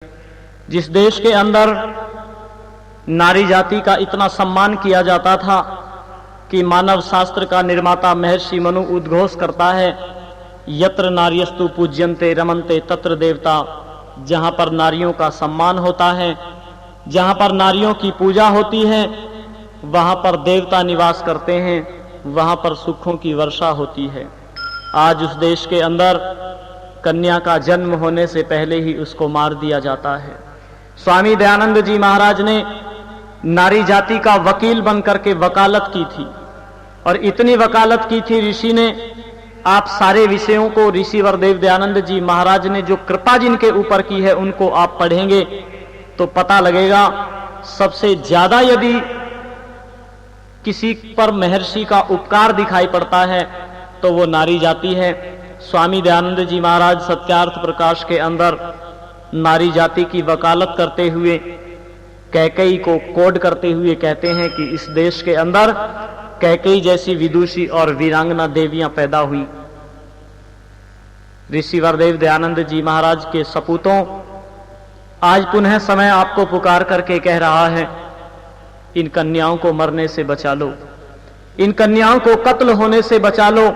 जिस देश के अंदर नारी जाति का इतना सम्मान किया जाता था कि मानव शास्त्र का निर्माता महर्षि मनु उद्घोष करता है, यत्र नार्यस्तु पूज्यन्ते रमन्ते तत्र देवता। जहां पर नारियों का सम्मान होता है, जहां पर नारियों की पूजा होती है, वहां पर देवता निवास करते हैं, वहां पर सुखों की वर्षा होती है। आज उस देश के अंदर कन्या का जन्म होने से पहले ही उसको मार दिया जाता है। स्वामी दयानंद जी महाराज ने नारी जाति का वकील बनकर के वकालत की थी, और इतनी वकालत की थी ऋषि ने। आप सारे विषयों को ऋषि वरदेव दयानंद जी महाराज ने जो कृपा जिनके ऊपर की है उनको आप पढ़ेंगे तो पता लगेगा। सबसे ज्यादा यदि किसी पर महर्षि का उपकार दिखाई पड़ता है तो वो नारी जाति है। स्वामी दयानंद जी महाराज सत्यार्थ प्रकाश के अंदर नारी जाति की वकालत करते हुए, कैकेयी को कोड करते हुए कहते हैं कि इस देश के अंदर कैकेयी जैसी विदुषी और वीरांगना देवियां पैदा हुई। ऋषि वरदेव दयानंद जी महाराज के सपूतों, आज पुनः समय आपको पुकार करके कह रहा है, इन कन्याओं को मरने से बचा लो, इन कन्याओं को कत्ल होने से बचा लो।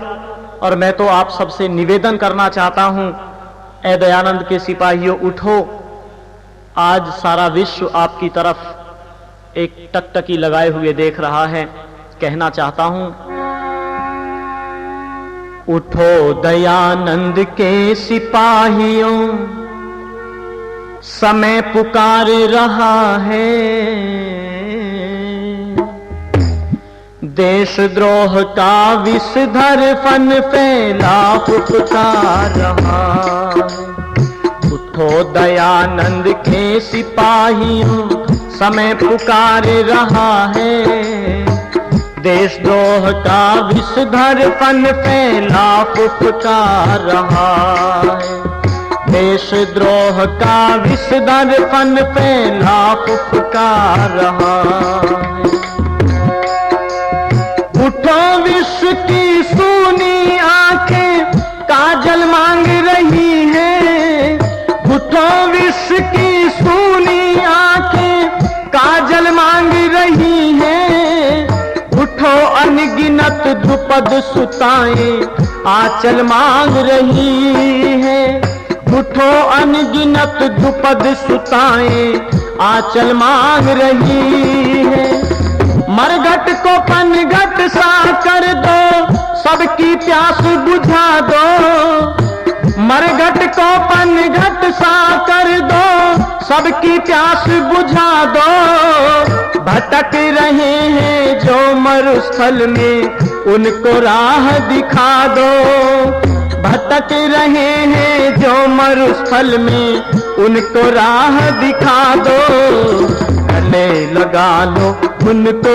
और मैं तो आप सबसे निवेदन करना चाहता हूं, ए दयानंद के सिपाहियों उठो। आज सारा विश्व आपकी तरफ एक टकटकी लगाए हुए देख रहा है। कहना चाहता हूं, उठो दयानंद के सिपाहियों, समय पुकार रहा है। देशद्रोह का विषधर फन फैला पुकार रहा है। उठो दयानंद के सिपाहियों, समय पुकार रहा है। देशद्रोह का विषधर फन फैला पुकार रहा है। देशद्रोह का विषधर फन फैला पुकार रहा है। उठो विश्व की सूनी आंखें काजल मांग रही हैं। उठो विश्व की सूनी आंखें काजल मांग रही हैं। उठो अनगिनत द्रुपद सुताएं आंचल मांग रही हैं। उठो अनगिनत द्रुपद सुताएं आंचल मांग रही हैं। मरघट को पनघट सा कर दो, सबकी प्यास बुझा दो। मरघट को पनघट सा कर दो, सबकी प्यास बुझा दो। भटक रहे हैं जो मरुस्थल में, उनको राह दिखा दो। भटक रहे हैं जो मरुस्थल में, उनको राह दिखा दो। गले लगा लो उनको,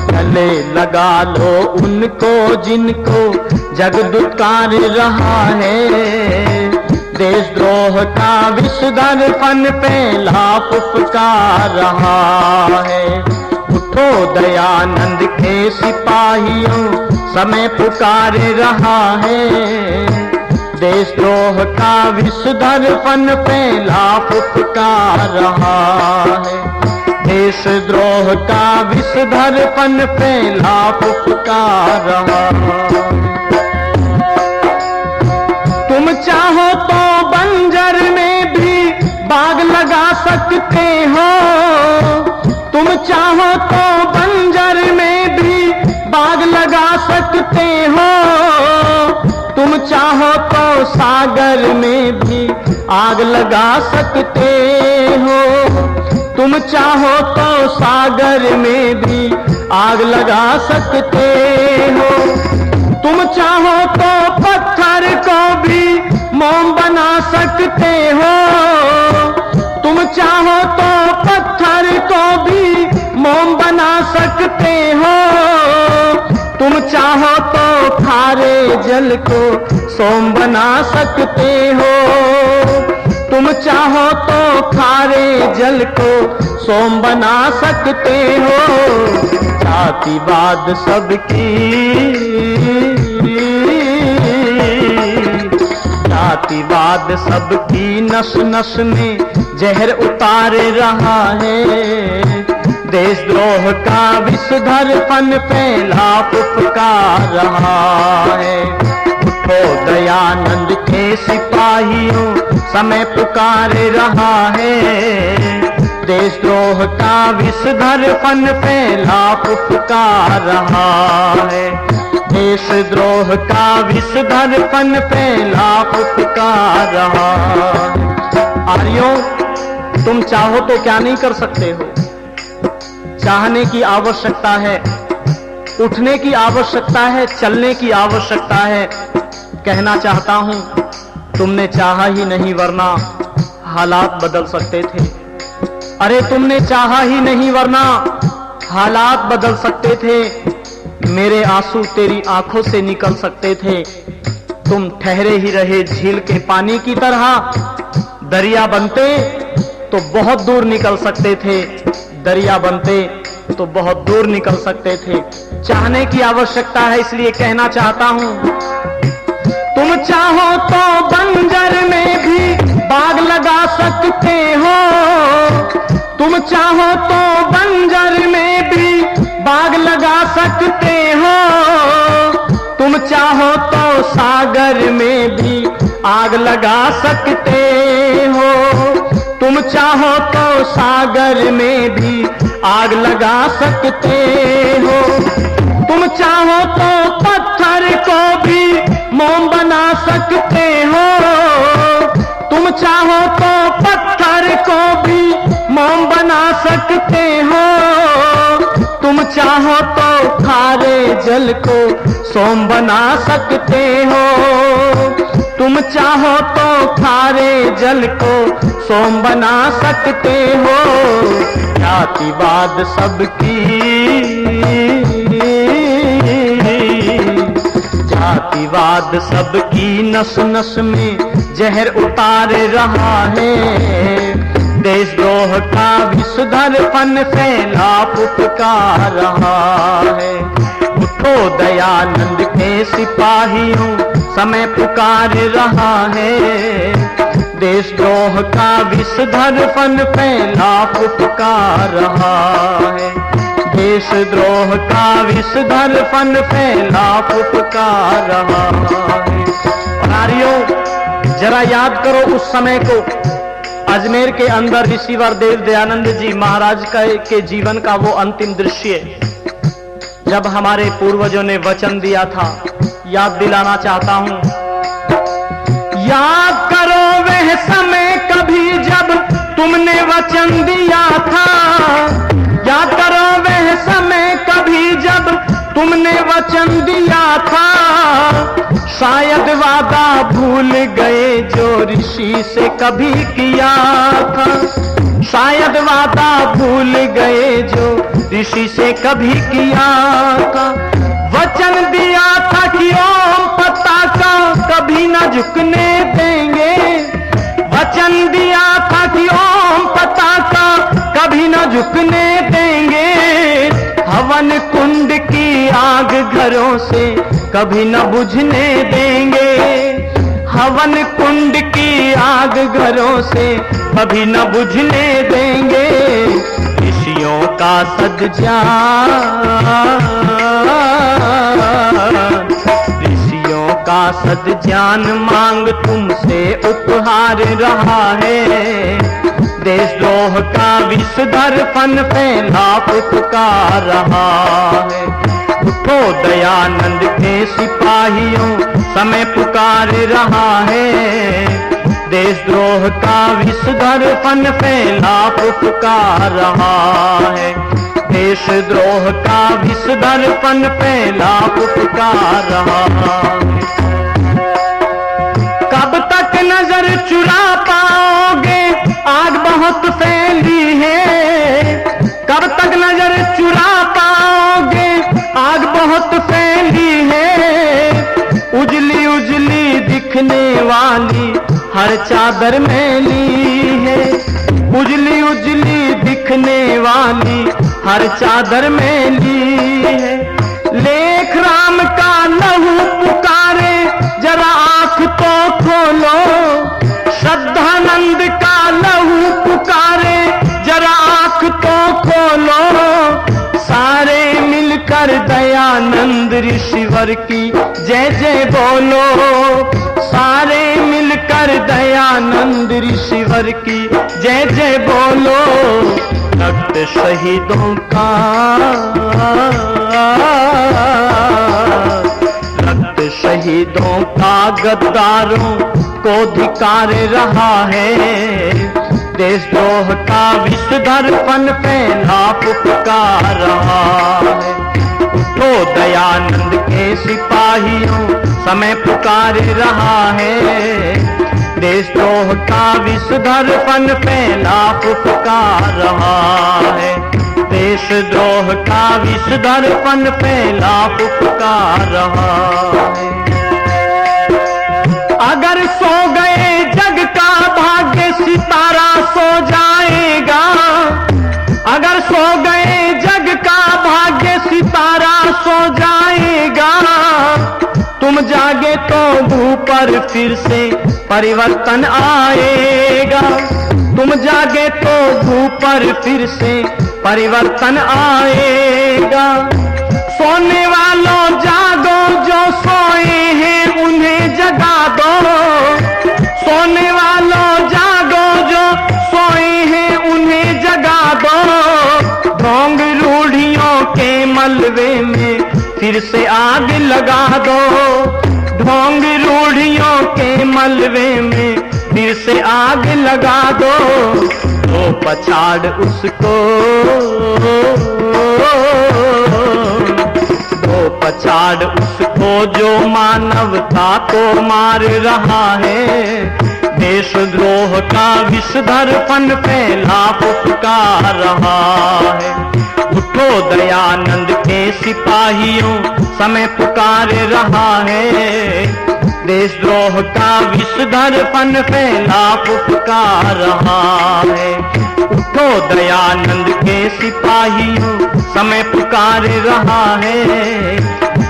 गले लगा लो उनको, जिनको जग दुत्कार रहा है। देशद्रोह का विषधर फन फैला पुकार रहा है। उठो दयानंद के सिपाहियों, समय पुकार रहा है। देशद्रोह का विषधर फन फैला पुकार रहा है। देशद्रोह का विषधर फन फैला पुकार रहा है। तुम चाहो तो बंजर में भी बाग लगा सकते हो। तुम चाहो तो बंजर में भी बाग लगा सकते हो। तुम चाहो तो सागर में भी आग लगा सकते हो। तुम चाहो तो सागर में भी आग लगा सकते हो। तुम चाहो तो पत्थर को भी मोम बना सकते हो। तुम चाहो तो पत्थर को भी मोम बना सकते हो। तुम चाहो तो खारे जल को सोम बना सकते हो। तुम चाहो तो खारे जल को सोम बना सकते हो। जातिवाद सबकी जातिवाद सबकी नस नस में जहर उतारे रहा है। देशद्रोह का विषधर फन फैला पुकार रहा है। उठो दयानंद के सिपाहियों, समय पुकार रहा है। देशद्रोह का विषधर फन फैला पुकार रहा है। देशद्रोह का विषधर फन फैला पुकार रहा है। आर्यों, तुम चाहो तो क्या नहीं कर सकते हो। चाहने की आवश्यकता है, उठने की आवश्यकता है, चलने की आवश्यकता है। कहना चाहता हूं, तुमने चाहा ही नहीं वरना हालात बदल सकते थे। अरे तुमने चाहा ही नहीं वरना हालात बदल सकते थे। मेरे आंसू तेरी आंखों से निकल सकते थे। तुम ठहरे ही रहे झील के पानी की तरह। दरिया बनते तो बहुत दूर निकल सकते थे। दरिया बनते तो बहुत दूर निकल सकते थे। चाहने की आवश्यकता है, इसलिए कहना चाहता हूं, तुम चाहो तो बंजर में भी बाग लगा सकते हो। तुम चाहो तो बंजर में भी बाग लगा सकते हो। तुम चाहो तो सागर में भी आग लगा सकते हो। तुम चाहो तो सागर में भी आग लगा सकते हो। तुम चाहो तो पत्थर को भी मोम बना सकते हो। तुम चाहो तो पत्थर को भी मोम बना सकते हो। तुम चाहो तो खारे जल को सोम बना सकते हो। तुम चाहो तो खारे जल को सोम बना सकते हो। जातिवाद सबकी, जातिवाद सबकी नस नस में जहर उतार रहा है। देशद्रोह का विषधर फन फैला पुकार रहा है। उठो दयानंद के सिपाहियों, समय पुकार रहा है। देशद्रोह का विषधर फन फैला पुकार रहा है। देशद्रोह का विषधर फन फैला पुकार रहा है। नारियों, जरा याद करो उस समय को। अजमेर के अंदर ऋषिवर देव दयानंद जी महाराज के जीवन का वो अंतिम दृश्य, जब हमारे पूर्वजों ने वचन दिया था, याद दिलाना चाहता हूं। याद करो वह समय कभी जब तुमने वचन दिया था। याद करो वह समय कभी जब तुमने वचन दिया था। शायद वादा भूल गए जो ऋषि से कभी किया था। शायद वादा भूल गए जो ऋषि से कभी किया था। वचन दिया था कि ओम पताका कभी न झुकने देंगे। वचन दिया था कि ओम पताका कभी न झुकने देंगे। हवन कुंड की आग घरों से कभी न बुझने देंगे। हवन कुंड की आग घरों से कभी न बुझने देंगे। ऋषियों का सद्ज्ञान, ऋषियों का सद्ज्ञान मांग तुमसे उपहार रहा है। देशद्रोह का विषधर फन फैला पुकार रहा है। उठो दयानंद के सिपाहियों, समय पुकार रहा है। देशद्रोह का विषधर फन फैला पुकार रहा है। देशद्रोह का विषधर फन फैला पुकार रहा है। कब तक नजर चुरा पाओगे, आग बहुत फैली है। कब तक नजर चुरा पाओगे, आग बहुत फैली है। उजली उजली दिखने वाली हर चादर मैली है। उजली उजली दिखने वाली हर चादर मैली है। लेख राम का लहू पुकारे, जरा आंख तो खोलो। मिलकर दयानंद ऋषिवर की जय जय बोलो, सारे मिलकर दयानंद ऋषिवर की जय जय बोलो। रक्त शहीदों का, रक्त शहीदों का गद्दारों को धिक्कार रहा है, देशद्रोह का विष दर्पण फैला पुकार रहा है। उठो दयानंद के सिपाहियों समय पुकार रहा है, देशद्रोह का विष दर्पण फैला पुकार रहा है, देशद्रोह का विष दर्पण फैला पुकार रहा है। अगर सो गए जग का भाग्य सितारा सो जाएगा, अगर सो गए जग का भाग्य सितारा सो जाएगा, तुम जागे तो भू पर फिर से परिवर्तन आएगा, तुम जागे तो भू पर फिर से परिवर्तन आएगा। सोने वालों जागो, जो सोए हैं उन्हें जगा दो, सोने वालों जागो, जो सोए हैं उन्हें जगा दो। ढोंग रूढ़ियों के मलबे में फिर से आग लगा दो, ढोंग रूढ़ियों के मलबे में फिर से आग लगा दो। तो पछाड़ उसको, तो पछाड़ उसको जो मानवता को मार रहा है, देशद्रोह का विष दर्पण फैला पुकार रहा है। उठो दयानंद के सिपाहियों समय पुकार रहा है, देशद्रोह का विष दर्पण फैला पुकार रहा है। उठो दयानंद के सिपाहियों समय पुकार रहा है,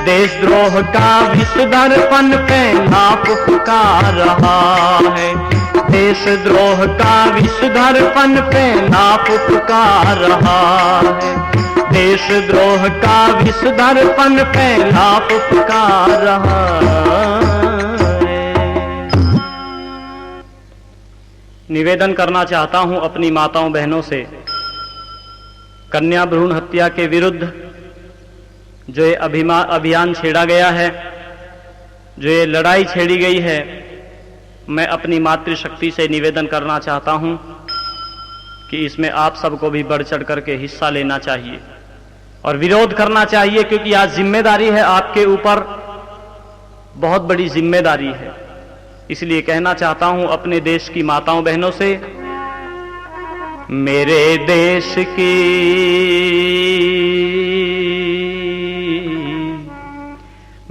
देशद्रोह का विष दर्पण फैला पुकार रहा है, देशद्रोह का विष दर्पण फैला पुकार रहा है, देशद्रोह का विष दर्पण फैला पुकार रहा है। निवेदन करना चाहता हूं अपनी माताओं बहनों से, कन्या भ्रूण हत्या के विरुद्ध जो ये अभियान छेड़ा गया है, जो ये लड़ाई छेड़ी गई है, मैं अपनी मातृशक्ति से निवेदन करना चाहता हूं कि इसमें आप सबको भी बढ़ चढ़ करके हिस्सा लेना चाहिए और विरोध करना चाहिए, क्योंकि आज जिम्मेदारी है आपके ऊपर, बहुत बड़ी जिम्मेदारी है। इसलिए कहना चाहता हूं अपने देश की माताओं बहनों से, मेरे देश की,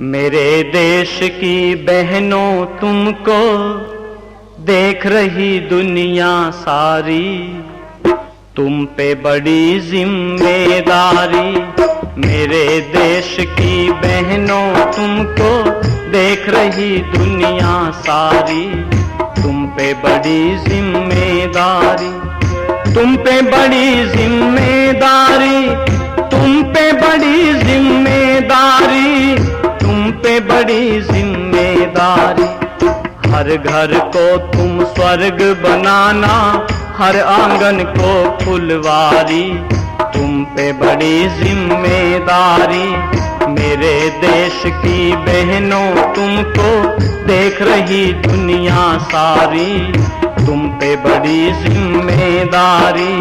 मेरे देश की बहनों तुमको देख रही दुनिया सारी, तुम पे बड़ी जिम्मेदारी। मेरे देश की बहनों तुमको देख रही दुनिया सारी, तुम पे बड़ी जिम्मेदारी, तुम पे बड़ी जिम्मेदारी, तुम पे बड़ी जिम्मेदारी, तुम पे बड़ी जिम्मेदारी। हर घर को तुम स्वर्ग बनाना, हर आंगन को फुलवारी, तुम पे बड़ी जिम्मेदारी। मेरे देश की बहनों तुमको देख रही दुनिया सारी, तुम पे बड़ी जिम्मेदारी,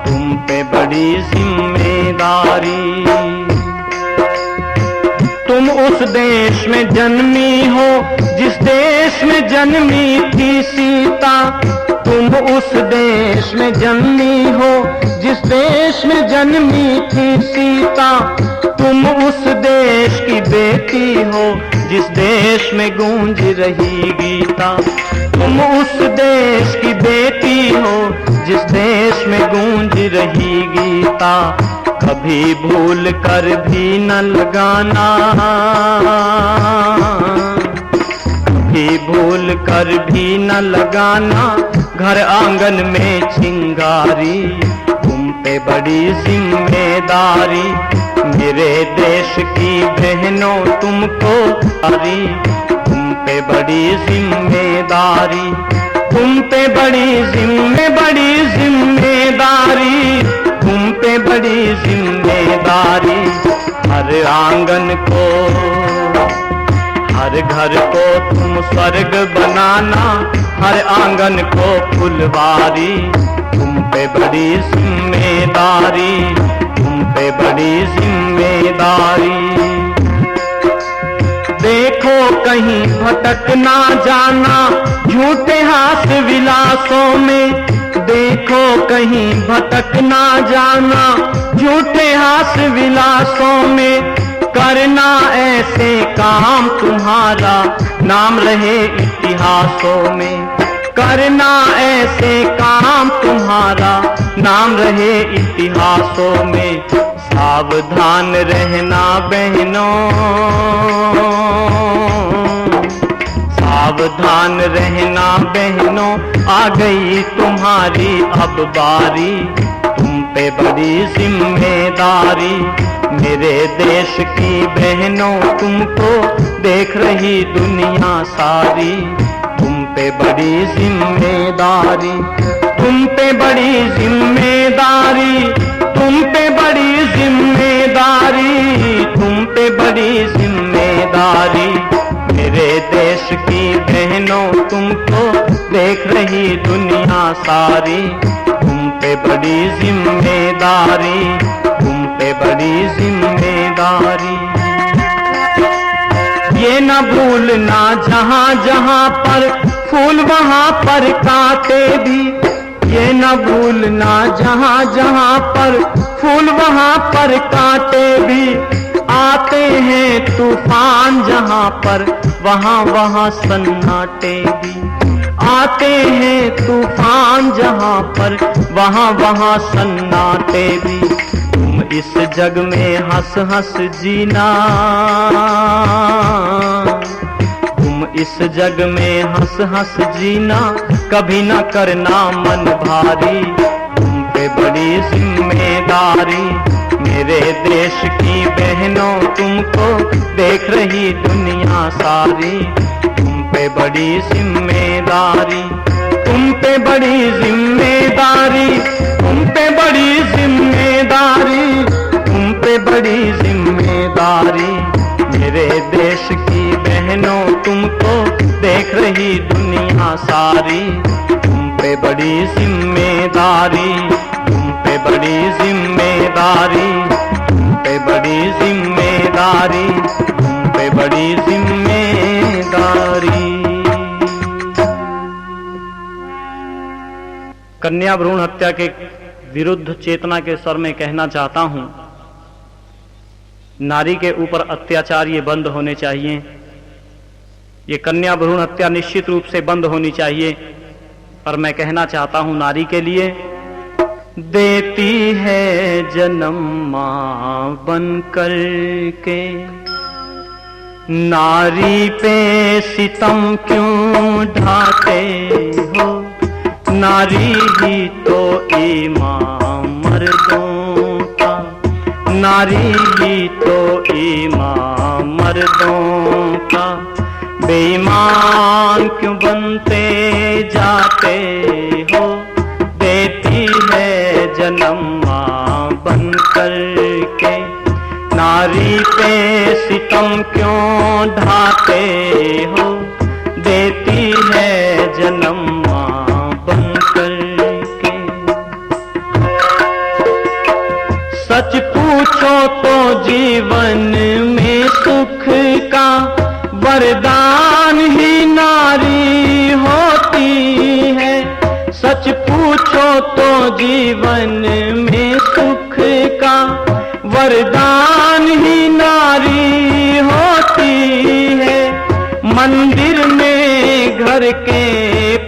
तुम पे बड़ी जिम्मेदारी। तुम उस देश में जन्मी हो जिस देश में जन्मी थी सीता, तुम उस देश में जन्मी हो जिस देश में जन्मी थी सीता, तुम उस देश की बेटी हो जिस देश में गूंज रही गीता, तुम उस देश की बेटी हो जिस देश में गूंज रही गीता। कभी भूल कर भी न लगाना, कभी भूल कर भी न लगाना घर आंगन में चिंगारी, तुम पे बड़ी जिम्मेदारी। मेरे देश की बहनों तुमको अरे तुम पे बड़ी जिम्मेदारी, तुम पे बड़ी जिम्मेदारी, तुम पे बड़ी जिम्मेदारी। हर आंगन को हर घर को तुम स्वर्ग बनाना, हर आंगन को फुलवारी। तुम पे बड़ी जिम्मेदारी, तुम पे बड़ी जिम्मेदारी। देखो कहीं भटक ना जाना झूठे हास विलासों में, देखो कहीं भटक ना जाना झूठे हास विलासों में। करना ऐसे काम तुम्हारा नाम रहे इतिहासों में, करना ऐसे काम तुम्हारा नाम रहे इतिहासों में। सावधान रहना बहनों, सावधान रहना बहनों, आ गई तुम्हारी अब बारी। तुम पे बड़ी जिम्मेदारी, मेरे देश की बहनों तुमको देख रही दुनिया सारी। तुम पे बड़ी जिम्मेदारी, तुम पे बड़ी जिम्मेदारी, तुम पे बड़ी जिम्मेदारी, तुम पे बड़ी जिम्मेदारी। मेरे देश की बहनों तुमको देख रही दुनिया सारी। तुम पे बड़ी जिम्मेदारी, तुम पे बड़ी जिम्मेदारी। ये न भूलना जहाँ जहाँ पर फूल वहाँ पर कांटे भी, ये न भूलना जहाँ जहाँ पर फूल वहाँ पर कांटे भी। आते हैं तूफान जहाँ पर वहाँ वहाँ सन्नाटे भी, आते हैं तूफान जहाँ पर वहाँ वहाँ सन्नाटे भी। तुम इस जग में हंस हंस जीना, तुम इस जग में हंस हंस जीना, कभी न करना मन भारी। तुम पे बड़ी जिम्मेदारी, मेरे देश की बहनों तुमको देख रही दुनिया सारी। तुम पे बड़ी जिम्मेदारी, तुम पे बड़ी जिम्मेदारी, तुम पे बड़ी जिम्मेदारी, तुम पे बड़ी जिम्मेदारी। मेरे देश की बहनों तुमको देख रही दुनिया सारी। तुम पे बड़ी जिम्मेदारी, तुम पे बड़ी जिम्मेदारी, तुम पे बड़ी जिम्मेदारी, तुम पे बड़ी जिम्मेदारी। कन्या भ्रूण हत्या के विरुद्ध चेतना के स्वर में कहना चाहता हूं, नारी के ऊपर अत्याचार ये बंद होने चाहिए। ये कन्या भ्रूण हत्या निश्चित रूप से बंद होनी चाहिए। और मैं कहना चाहता हूं नारी के लिए, देती है जन्म मां बन कर के, नारी पे सितम क्यों ढाते हो। नारी ही तो ईमान मर्दों का, नारी ही तो ईमान मर्दों का। बेईमान क्यों बनते जाते हो, देती है जन्म मां बन कर के। नारी पे सितम क्यों ढाते हो, देती है जन्म मां बन कर के। सच पूछो तो जीवन में सुख का वरदान ही नारी होती है। सच पूछो तो जीवन में सुख का वरदान ही नारी होती है। मंदिर में घर के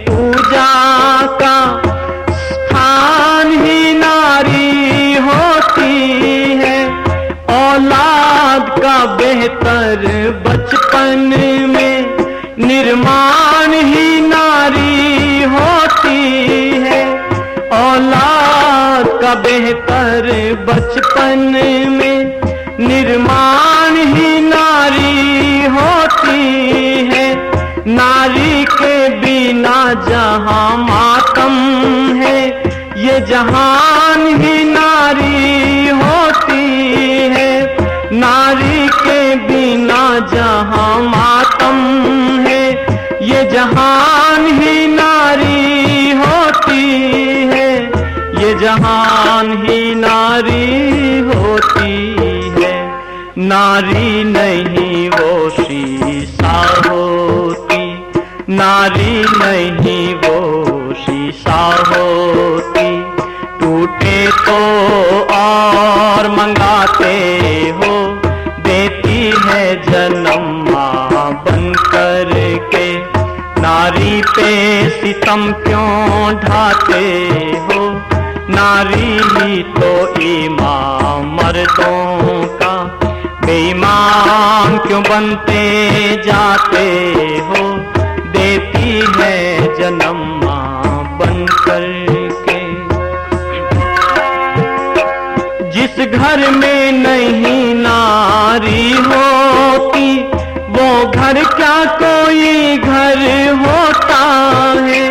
पूजा का स्थान ही नारी होती है। औलाद का बेहतर बचपन में निर्माण ही नारी होती है। औलाद का बेहतर बचपन में जहां मातम है, ये जहान ही नारी होती है। नारी के बिना जहां मातम है, ये जहान ही नारी होती है। ये जहान ही नारी होती है। नारी नहीं वो शीशा होती, नारी नहीं वो शीशा होती। टूटे तो और मंगाते हो, देती है जन्म माँ बन कर के। नारी पे सितम क्यों ढाते हो, नारी ही तो ईमान मर्दों का। बेईमान क्यों बनते जाते हो, देती है जन्म माँ बन कर के। जिस घर में नहीं नारी होती, वो घर क्या कोई घर होता है।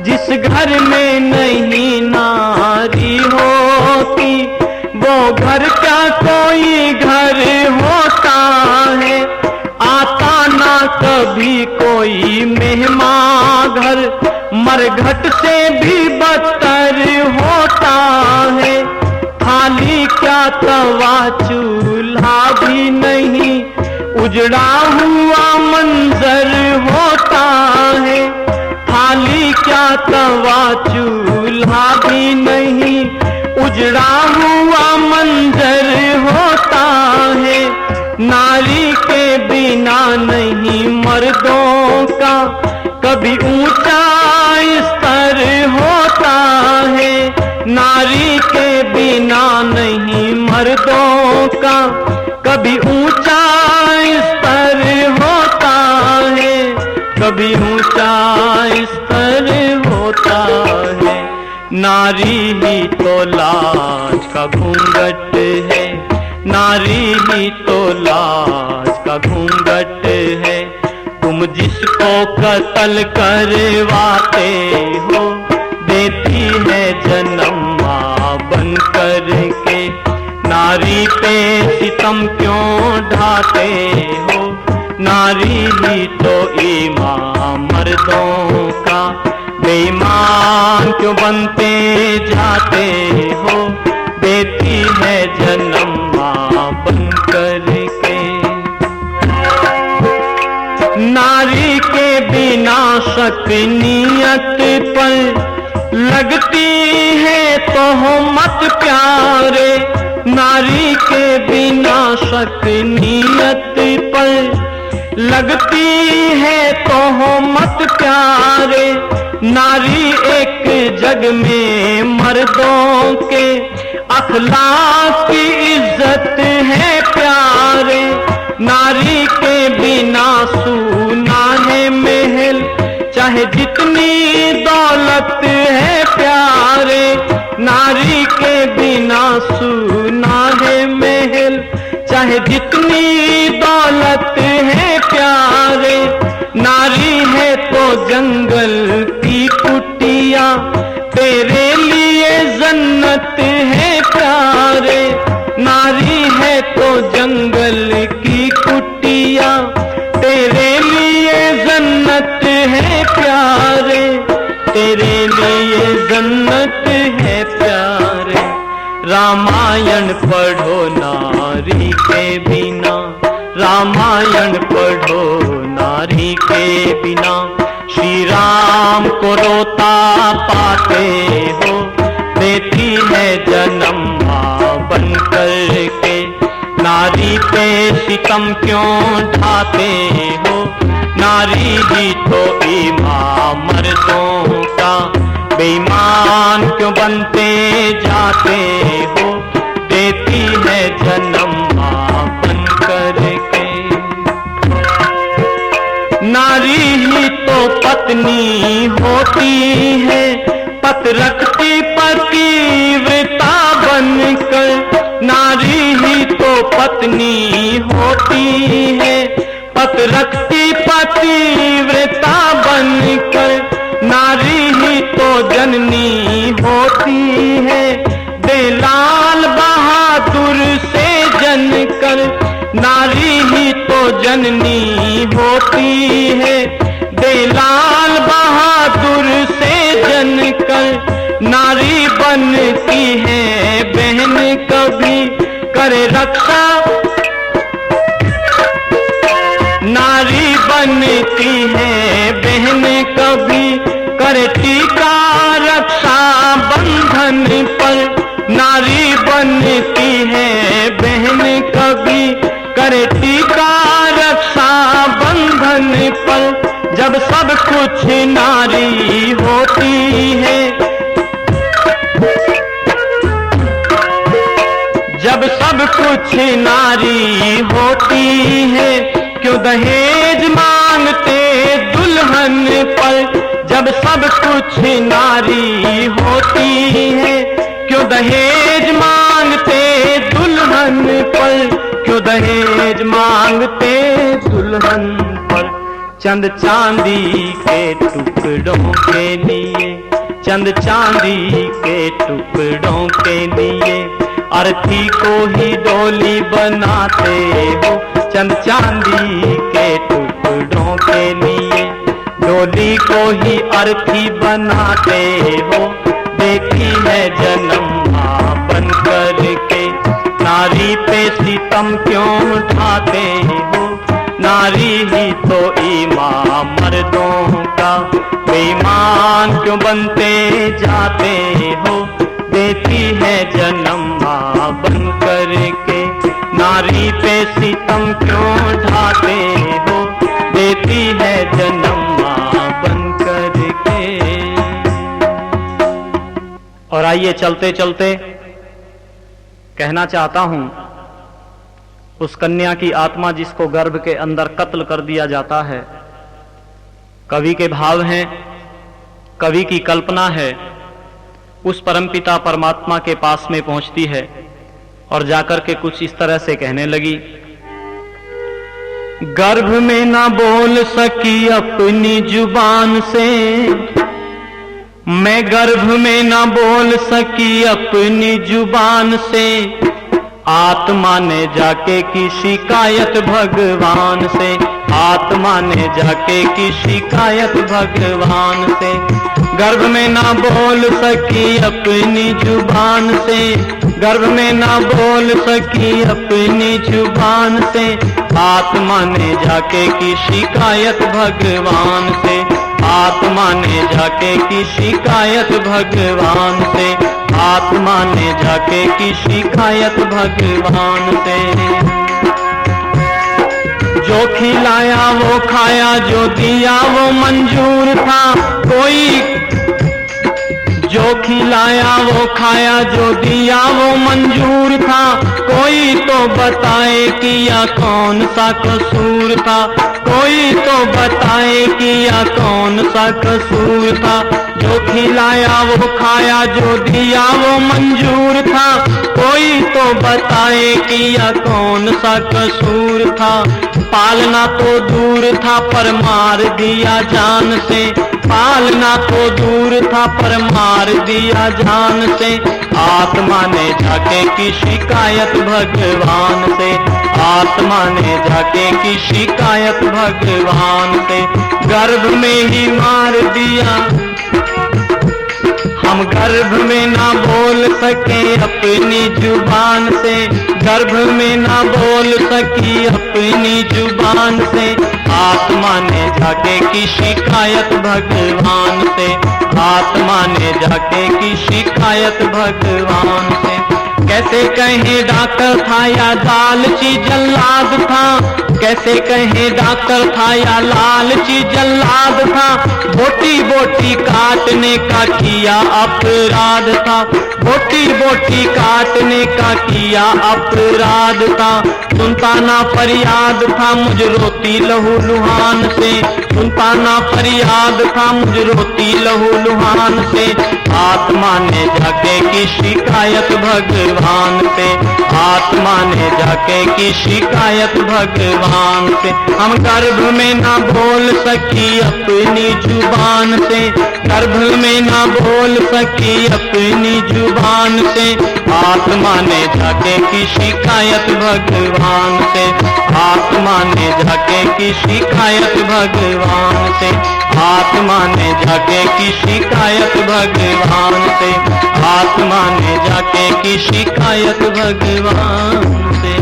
जिस घर में नहीं नारी होती, वो घर क्या कोई घर होता है। आता ना कभी कोई मेहमान घर, मरघट से भी बदतर होता है। थाली क्या तवा चूल्हा भी नहीं, उजड़ा हुआ मंजर होता है। थाली क्या तवा चूल्हा भी नहीं, उजड़ा हुआ मंजर होता है। नारी के बिना नहीं मर्दों का कभी ऊंचा स्तर होता है। नारी के बिना नहीं मर्दों का कभी ऊंचा स्तर होता है। कभी ऊंचा स्तर होता है। नारी ही तो लाज का घूंघट है, नारी ही तो लाज का घूंघट है। तुम जिसको कत्ल करवाते हो, देती है जन्म माँ बन कर के। नारी पे सितम क्यों ढाते हो, नारी ही तो ईमान मर्दों का। बेईमान क्यों बनते जाते हो, देती है जन्म माँ बन कर के। नारी के बिना शक नियत पर लगती है तोहमत प्यारे। नारी के बिना शक नियत पर लगती है तोहमत प्यारे। नारी एक जग में मर्दों के अखलाक की इज्जत है प्यारे। नारी के बिना सूना है महल, चाहे जितनी दौलत है प्यारे। नारी के बिना सूना है महल, चाहे जितनी दौलत है प्यारे। नारी है तो जंगल की कुटिया, तेरे लिए जन्नत है प्यारे। नारी है तो जंगल की कुटिया, तेरे लिए जन्नत है प्यारे। तेरे लिए जन्नत है प्यारे। रामायण पढ़ो नारी के बिना, रामायण पढ़ो नारी के बिना। श्री राम को रोता पाते हो, देती है जन्म माँ बन कर के। नारी पे सितम क्यों ढाते हो, नारी ही तो ईमान मर्दों का। बेईमान क्यों बनते जाते हो, देती है जन्म माँ बन कर के। नारी ही तो पत्नी होती है, पत रखती पतिव्रता बनकर। नारी ही तो पत्नी होती है, पत रखती पतिव्रता बनकर। रक्षा नारी बनती है बहन कभी करती का रक्षा बंधन पर। नारी बनती है बहन कभी करती का रक्षा बंधन पर। जब सब कुछ नारी होती है, जब सब कुछ नारी होती है, क्यों दहेज मांगते दुल्हन पर। जब सब कुछ नारी होती है, क्यों दहेज मांगते दुल्हन पर। क्यों दहेज मांगते दुल्हन पर। चंद चांदी के टुकड़ों के लिए, चंद चांदी के टुकड़ों के लिए अर्थी को ही डोली बनाते हो। चंद चांदी के टुकड़ों के लिए डोली को ही अर्थी बनाते हो। देती है जन्म मां बन कर के, नारी पे सितम क्यों उठाते हो। नारी ही तो ईमान मर्दों का, बेईमान क्यों बनते जाते हो। देती है जन्म मां बन कर के, नारी पे सितम क्यों ढाते हो। देती है जन्म मां बन कर के। और आइए चलते चलते कहना चाहता हूं, उस कन्या की आत्मा जिसको गर्भ के अंदर कत्ल कर दिया जाता है, कवि के भाव हैं, कवि की कल्पना है, उस परमपिता परमात्मा के पास में पहुंचती है और जाकर के कुछ इस तरह से कहने लगी। गर्भ में ना बोल सकी अपनी जुबान से, मैं गर्भ में ना बोल सकी अपनी जुबान से। आत्मा ने जाके की शिकायत भगवान से, आत्मा ने जाके की शिकायत भगवान से। गर्भ में ना बोल सकी अपनी जुबान से, गर्भ में ना बोल सकी अपनी जुबान से। आत्मा ने जाके की शिकायत भगवान से, आत्मा ने जाके की शिकायत भगवान से। आत्मा ने जाके की शिकायत भगवान से। जो खिलाया वो खाया, जो दिया वो मंजूर था। कोई जो खिलाया वो खाया, जो दिया वो मंजूर था। कोई तो बताए कि या कौन सा कसूर था, कोई तो बताए कि या कौन सा कसूर था। जो खिलाया वो खाया, जो दिया वो मंजूर था। कोई तो बताए कि या कौन सा कसूर था। पालना तो दूर था पर मार दिया जान से, पालना तो दूर था पर मार दिया जान से। आत्मा ने जाके की शिकायत भगवान से, आत्मा ने जाके की शिकायत भगवान से। गर्भ में ही मार दिया, हम गर्भ में ना बोल सके अपनी जुबान से। गर्भ में ना बोल सकी अपनी जुबान से। आत्मा ने जाके की शिकायत भगवान से, आत्मा ने जाके की शिकायत भगवान से। कैसे कहे डॉक्टर था या लालची जल्लाद था, कैसे कहे डॉक्टर था या लालची जल्लाद था। बोटी बोटी काटने का किया अपराध था, बोटी बोटी काटने का किया अपराध था। सुनता ना फरियाद था मुझ रोती लहू लुहान से, सुनता ना फरियाद था मुझ रोती लहू लुहान से। आत्मा ने जाके की शिकायत भगवान से, आत्मा ने जाके की शिकायत भगवान से। हम गर्भ में ना बोल सकी अपनी जुबान से, गर्भ में ना बोल सकी अपनी जुबान से। आत्मा ने जाके की शिकायत भगवान से, आत्मा ने जाके की शिकायत भगवान से। आत्मा ने जाके की शिकायत भगवान से, आत्मा ने जाके की शिकायत भगवान से।